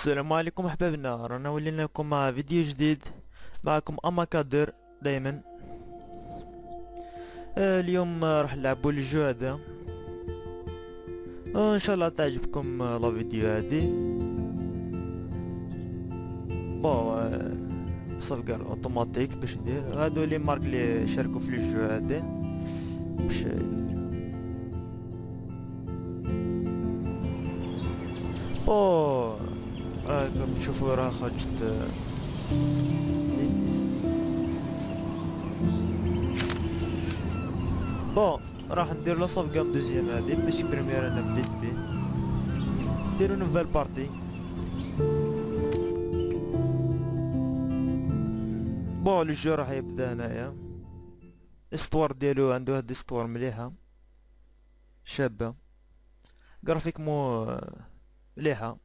السلام عليكم احبابنا، رانا ولينا لكم مع فيديو جديد. معكم اما كادر دايما. اليوم راح نلعبوا الجو هذا، ان شاء الله تعجبكم لا فيديو هذه. بون صفقة اوتوماتيك باش ندير هادو لي مارك لي شاركوا في الجو هذا باش راكم تشوفوا راه خرجت بون راح ندير لا صافغام دوزيام هادي ماشي بريمير انا بديت بيه. نديرو نوفال بارتي. بون الجو راح يبدا هنايا. الاستوار ديالو عنده هاد الاستوار مليحة شابة، جرافيك مو مليحة.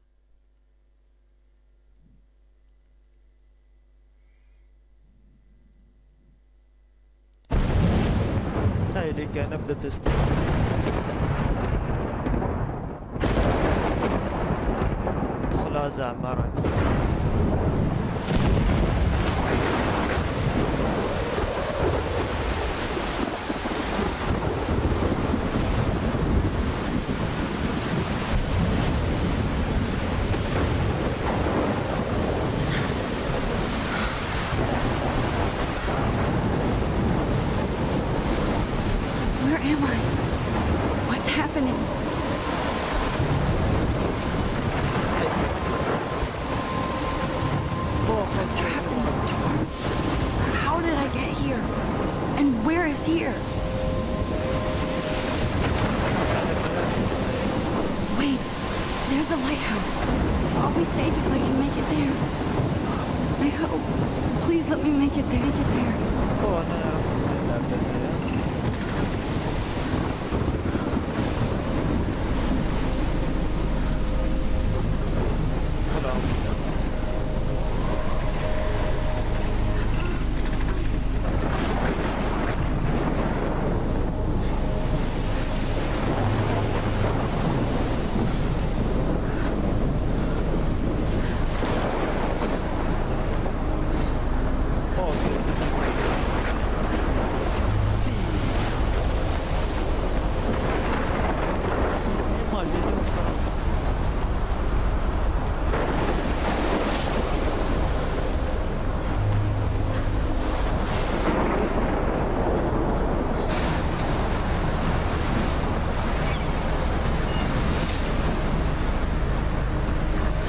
هاي اللي كان نبدا تيست. خلاص زعما راه Where am I? What's happening? I'm trapped in a storm. How did I get here? And where is here? Wait, there's the lighthouse. I'll be safe if I can make it there. I hope. Please let me make it there. انا راح نلعب هنايا.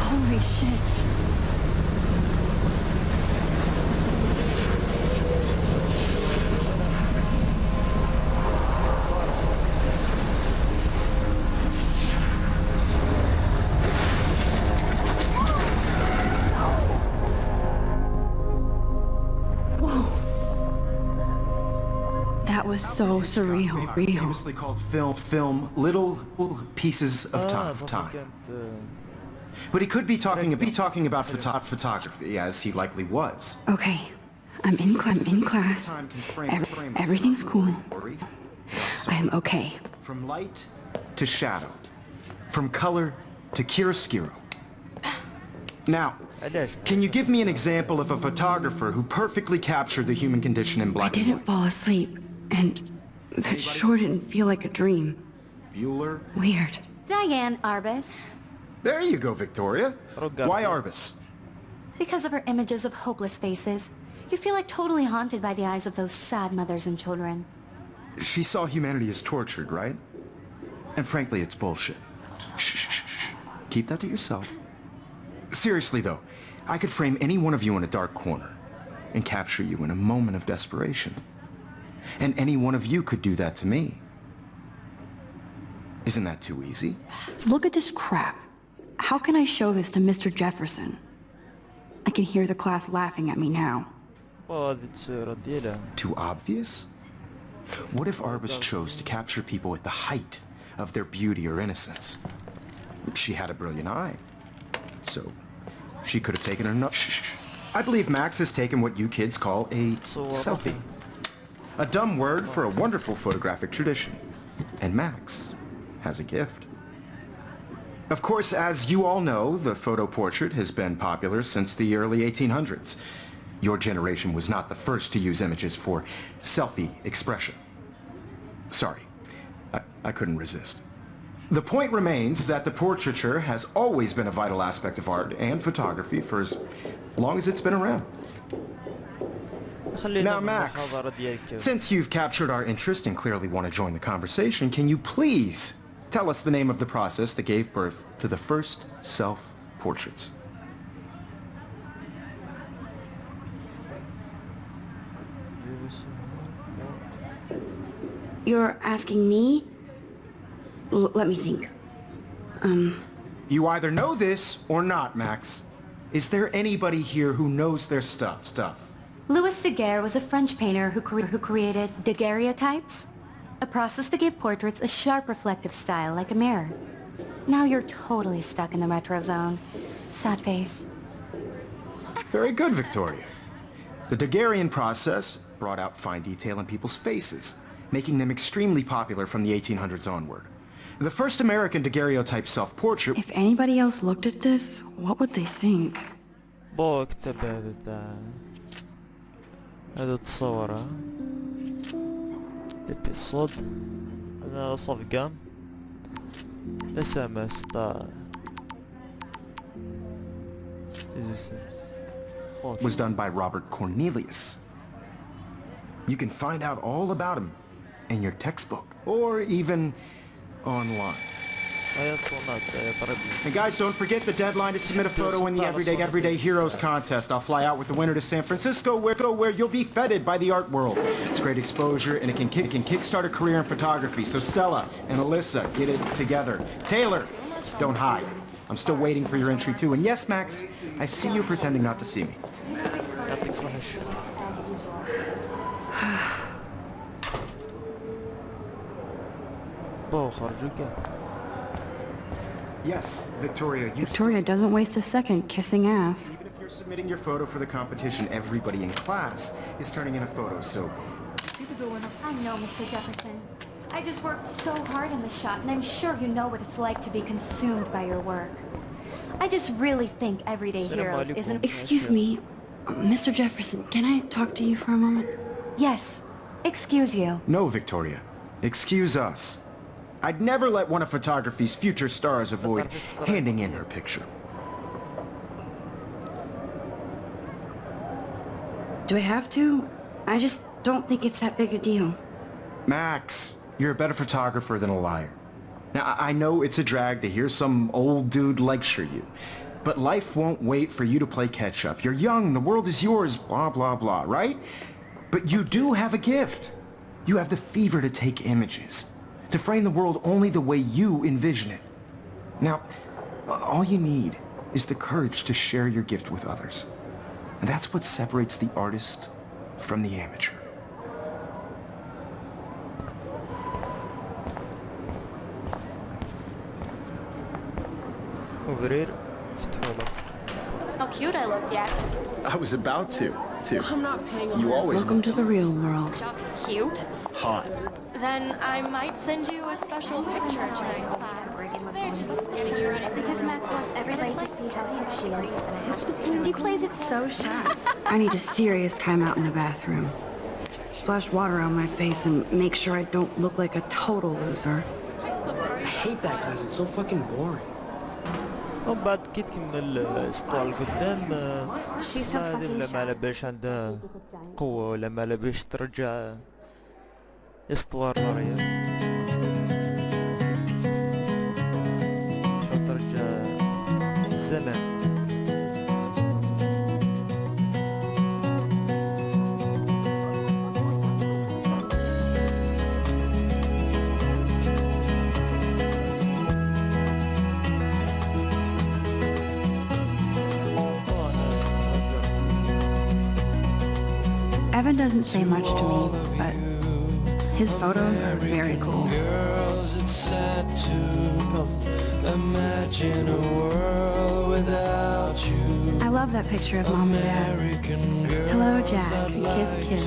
Holy shit. Whoa. That was so surreal. Famously called film, little pieces of time. كانت But he could be talking about photography, as he likely was. Okay, I'm in class. Everything's cool. I am okay. From light to shadow, from color to chiaroscuro. Now, can you give me an example of a photographer who perfectly captured the human condition in I black and didn't white? fall asleep, and that sure didn't feel like a dream. Bueller? Weird. Diane Arbus. There you go, Victoria. Why Arbus? Because of her images of hopeless faces, you feel like totally haunted by the eyes of those sad mothers and children. She saw humanity as tortured, right? And frankly, it's bullshit. Shh. Keep that to yourself. Seriously, though, I could frame any one of you in a dark corner and capture you in a moment of desperation. And any one of you could do that to me. Isn't that too easy? Look at this crap. How can I show this to Mr. Jefferson? I can hear the class laughing at me now. هذه التصويرة ديالها. Too obvious? What if Arbus chose to capture people at the height of their beauty or innocence? She had a brilliant eye. So, she could have taken her Shh. I believe Max has taken what you kids call a selfie. A dumb word for a wonderful photographic tradition. And Max has a gift. Of course, as you all know, the photo portrait has been popular since the early 1800s. Your generation was not the first to use images for selfie expression. Sorry, I couldn't resist. The point remains that the portraiture has always been a vital aspect of art and photography for as long as it's been around. خلينا Now, Max, بالمحاضرة ديالك. since you've captured our interest and clearly want to join the conversation, can you please tell us the name of the process that gave birth to the first self-portraits? You're asking me? Let me think. You either know this or not, Max. Is there anybody here who knows their stuff? Louis Daguerre was a French painter who created daguerreotypes, a process that gave portraits a sharp reflective style like a mirror. Now you're totally stuck in the retro zone. Sad face. Very good, Victoria. The Daguerrean process brought out fine detail in people's faces, making them extremely popular from the 1800s onward. The first American daguerreotype self-portrait... If anybody else looked at this, what would they think? بو اكتب هذا التصورة الابيسود هذا صفقة SMS تاع was done by Robert Cornelius. You can find out all about him in your textbook, or even online. هيا صونات ضربني. And guys, don't forget the deadline to submit a photo in the Everyday Heroes contest. I'll fly out with the winner to San Francisco, where you'll be feted by the art world. It's great exposure, and it can kickstart a career in photography. So Stella and Alyssa, get it together. Taylor, don't hide. I'm still waiting for your entry too. And yes, Max, I see you pretending not to see me. يعطيك صحة الشر. بو خرجوا كاع. Yes, Victoria, you... Victoria doesn't waste a second kissing ass. Even if you're submitting your photo for the competition, everybody in class is turning in a photo, so... I know, Mr. Jefferson. I just worked so hard in the shot, and I'm sure you know what it's like to be consumed by your work. I just really think Everyday Heroes isn't... Excuse me, Mr. Jefferson, can I talk to you for a moment? Yes. Excuse you. No, Victoria. Excuse us. I'd never let one of photography's future stars avoid handing in her picture. Do I have to? I just don't think it's that big a deal. Max, you're a better photographer than a liar. Now, I know it's a drag to hear some old dude lecture you, but life won't wait for you to play catch-up. You're young, the world is yours, blah, blah, blah, right? But you do have a gift. You have the fever to take images, to frame the world only the way you envision it. Now, all you need is the courage to share your gift with others. And that's what separates the artist from the amateur. وبرير فتحوا له. How cute I looked, yeah. I was about to. I'm not paying a You lot. always Welcome to the real world. Just cute. hot. Then I might send you a special picture tonight. They're just getting you ready. Because Max wants everybody to see how hip she is. He plays it so shy. I need a serious timeout in the bathroom. Splash water on my face and make sure I don't look like a total loser. I hate that class, it's so fucking boring. ومن بعد كي تكمل السطوع لقدام She's so هذه fucking ولا shy. ما على بالش عندها قوة ولا ما على بالش ترجع اسطوار لاريا شو ترجع الزمان. Evan doesn't say much to me, but his photos are very cool. Girls, it's sad to imagine a world without you. I love that picture of Mom and Dad. American girls, Hello, Jack. Kiss, kiss.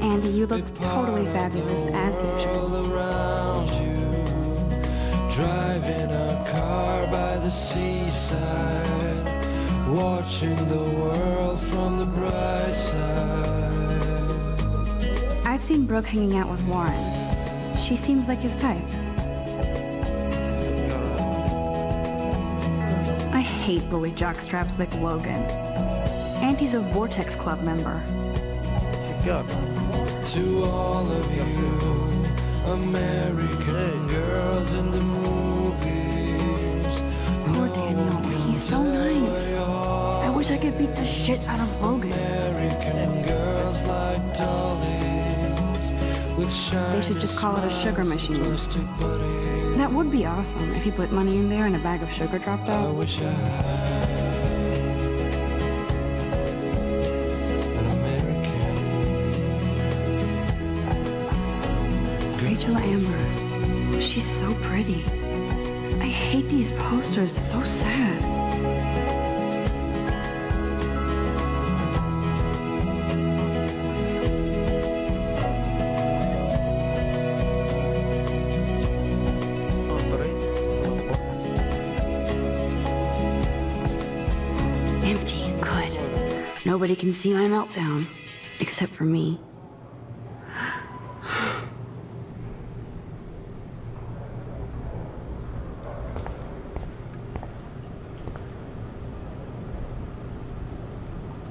Andy, you look totally fabulous, as usual. all around you. driving a car by the seaside, watching the world from the bright side. I've seen Brooke hanging out with Warren. She seems like his type. I hate bully jockstraps like Logan. And he's a Vortex Club member. حكاك. To all of you American girls in the movies, Poor Daniel, he's so nice. I wish I could beat the shit out of Logan. American girls like dollies with shiny They should just call it a sugar smiles, machine. plastic buddies. That would be awesome if you put money in there and a bag of sugar dropped I out. wish I had an American. Rachel Amber. She's so pretty. I hate these posters. So sad. Empty. Good. Nobody can see my meltdown. Except for me.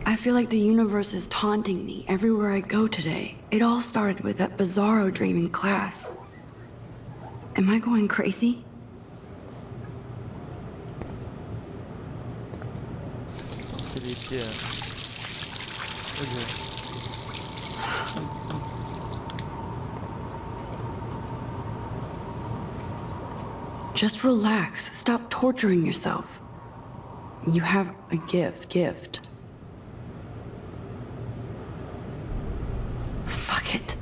I feel like the universe is taunting me everywhere I go today. It all started with that bizarro dream in class. Am I going crazy? نصل يديها. اجل. Just relax. Stop torturing yourself. You have a gift. Fuck it.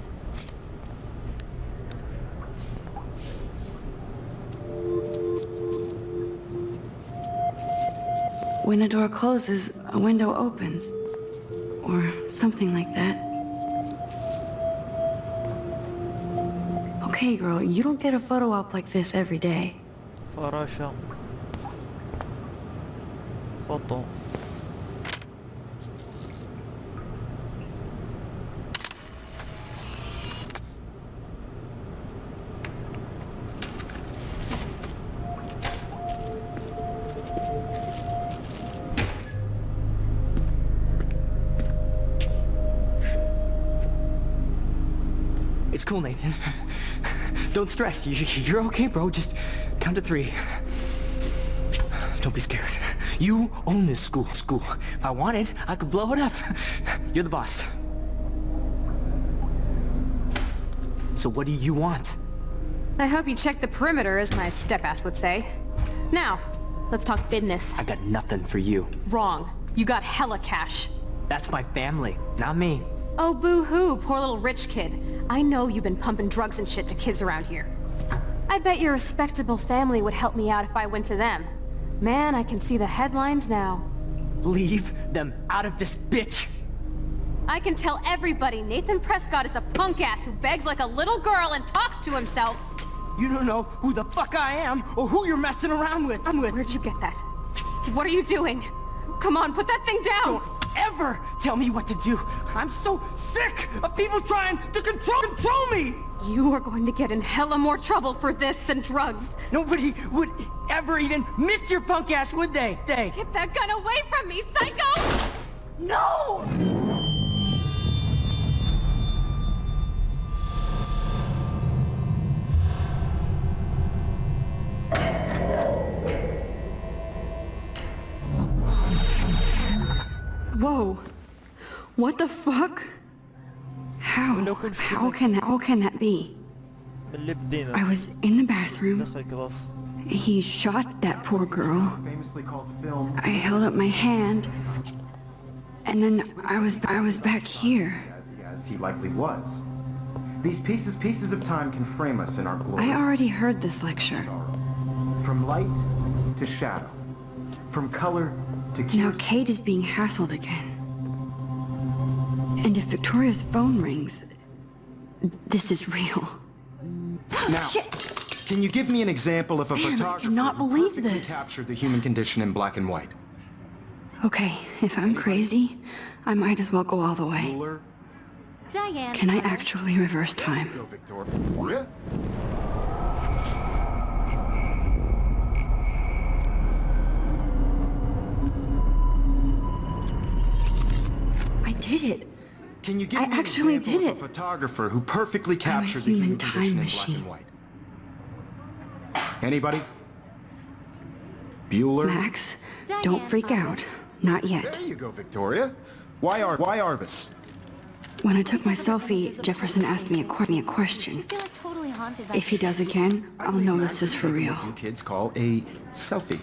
When a door closes, a window opens. Or something like that. Okay, girl, you don't get a photo op like this every day. فراشة. فوتو. It's cool, Nathan. Don't stress. You're okay, bro. Just count to 3. Don't be scared. You own this school. If I wanted, I could blow it up. You're the boss. So what do you want? I hope you checked the perimeter, as my step-ass would say. Now, let's talk business. I got nothing for you. Wrong. You got hella cash. That's my family, not me. Oh, boo-hoo, poor little rich kid. I know you've been pumping drugs and shit to kids around here. I bet your respectable family would help me out if I went to them. Man, I can see the headlines now. Leave them out of this bitch. I can tell everybody Nathan Prescott is a punk ass who begs like a little girl and talks to himself. You don't know who the fuck I am or who you're messing around with. Where'd you get that? What are you doing? Come on, put that thing down! Don't ever tell me what to do. I'm so sick of people trying to control me. You are going to get in hella more trouble for this than drugs. Nobody would ever even miss your punk ass, would they? Get that gun away from me, psycho! No! Whoa. What the fuck? How can that be? من اللي I بدينا. was in the bathroom. دخل كلاس. He shot that poor girl. Famously called film. I held up my hand. And then I was back here. As he likely was. These pieces of time can frame us in our glory. I already heard this lecture. From light to shadow. From color to Now cue. Kate is being hassled again. And if Victoria's phone rings, this is real. Now, Shit! Can you give me an example of a Man, I photographer cannot who believe perfectly this. captured the human condition in black and white? Okay, if I'm crazy, I might as well go all the way. Bueller? Diane. Can I actually reverse time? Go, Victoria. I did it. Can you give I me an actually example did of a it. photographer who perfectly captured the human human time condition in machine. black and white? Anybody? Bueller? Max, don't freak out. Not yet. There you go, Victoria. Why Arbus? When I took my selfie, Jefferson asked me a question. You feel like totally haunted by If he does again, I'll know this is for real. What you kids call a selfie.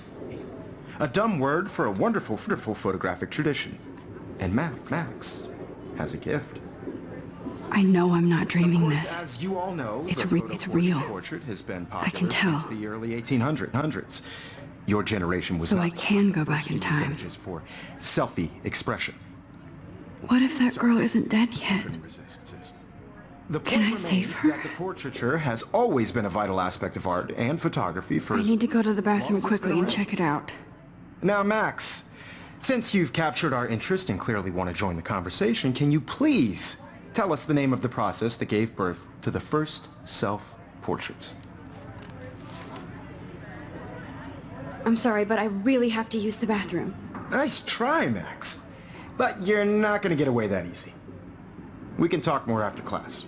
A dumb word for a wonderful photographic tradition. And Max has a gift. I know I'm not Of dreaming course, this. as you all know, It's the re- photo it's portrait real. portrait has been I popular can tell. since the early 1800s. Your generation was So not I can go the back first in to use time. images for selfie expression. What if that girl isn't dead yet? Couldn't resist. The Can point I save remains her? that the portraiture has always been a vital aspect of art and photography for I as need to go to the long bathroom as it's been quickly and around. check it out. Now, Max, since you've captured our interest and clearly want to join the conversation, can you please tell us the name of the process that gave birth to the first self-portraits? I'm sorry, but I really have to use the bathroom. Nice try, Max. But you're not going to get away that easy. We can talk more after class.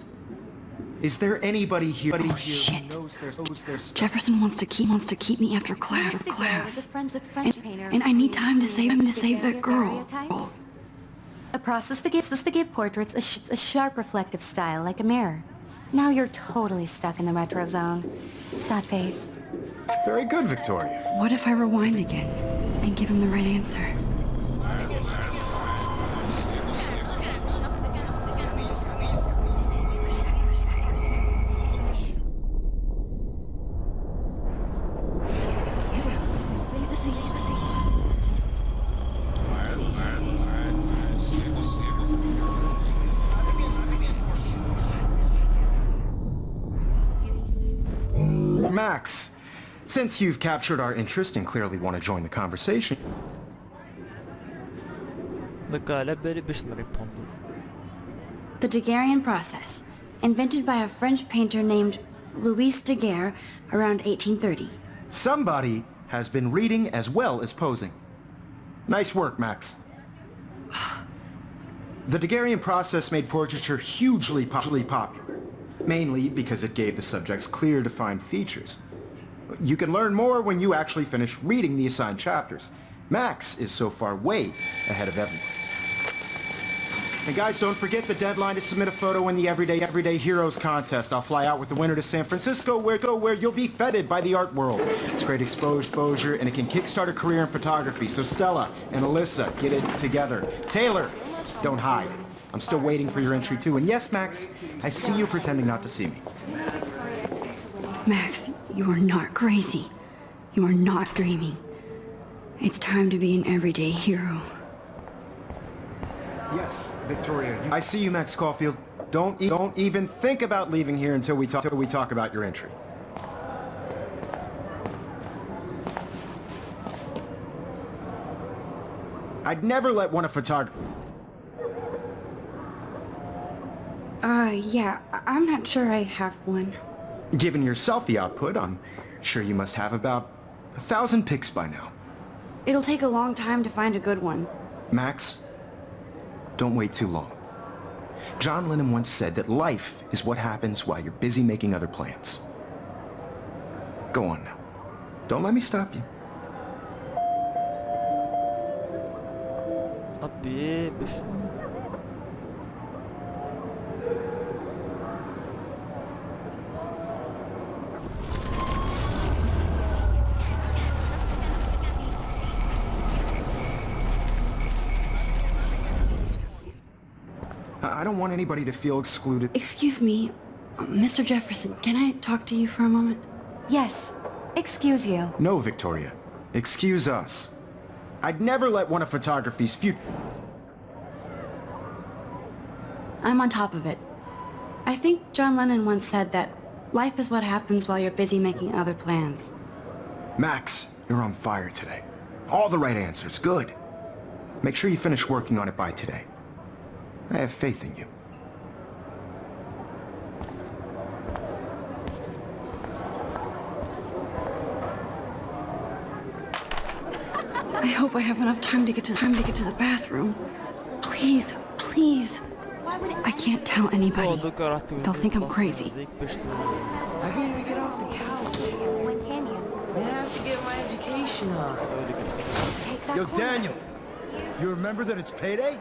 Is there anybody here, shit. who knows their stuff? Jefferson wants to keep me after class. Max Daguerre was a French painter. And I need time to save that girl. Daguerreotypes. A process that give portraits a sharp reflective style like a mirror. Now you're totally stuck in the retro zone. Sad face. Very good, Victoria. What if I rewind again and give him the right answer? Max, since you've captured our interest and clearly want to join the conversation, دونك على بالي باش نريبوندي. The Daguerrean process, invented by a French painter named Louis Daguerre around 1830. somebody has been reading as well as posing. Nice work, Max. The Daguerrean process made portraiture hugely popular, mainly because it gave the subjects clear, defined features. You can learn more when you actually finish reading the assigned chapters. Max is so far way ahead of everyone. And guys, don't forget the deadline to submit a photo in the Everyday Heroes contest. I'll fly out with the winner to San Francisco, where you'll be feted by the art world. It's great exposure, and it can kickstart a career in photography. So Stella and Alyssa, get it together. Taylor, don't hide. I'm still waiting for your entry too. And yes, Max, I see you pretending not to see me. Max, you are not crazy. You are not dreaming. It's time to be an everyday hero. Yes, Victoria. I see you, Max Caulfield. Don't even think about leaving here until we talk about your entry. I'd never let one of photography. Yeah, I'm not sure I have one. Given your selfie output, I'm sure you must have about 1,000 pics by now. It'll take a long time to find a good one. Max, don't wait too long. John Lennon once said that life is what happens while you're busy making other plans. Go on now. Don't let me stop you. ابي باش I don't want anybody to feel excluded. Excuse me, Mr. Jefferson, can I talk to you for a moment? Yes. Excuse you. No, Victoria. Excuse us. I'd never let one of photography's future... I'm on top of it. I think John Lennon once said that Life is what happens while you're busy making other plans. Max, you're on fire today. All the right answers, good. Make sure you finish working on it by today. I have faith in you. I hope I have enough time to get to the bathroom. Please, please. I can't tell anybody. دوكا راح تولي They'll think I'm البلاصة crazy. هذيك باش I can't even get off the couch. When can you? I have to get my education on. Take that Yo, corner. Daniel, you remember that it's payday?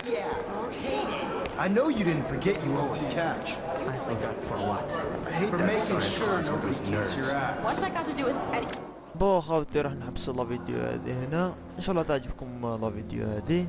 Yeah, I know you didn't forget you owe us cash. I forgot for what? I hate For that making science sure class with nobody those kicks nerds. your ass. What's that got to do with any... بو خاوتي راح نحبس لا فيديو هذه هنا. ان شاء الله تعجبكم لا فيديو هذه.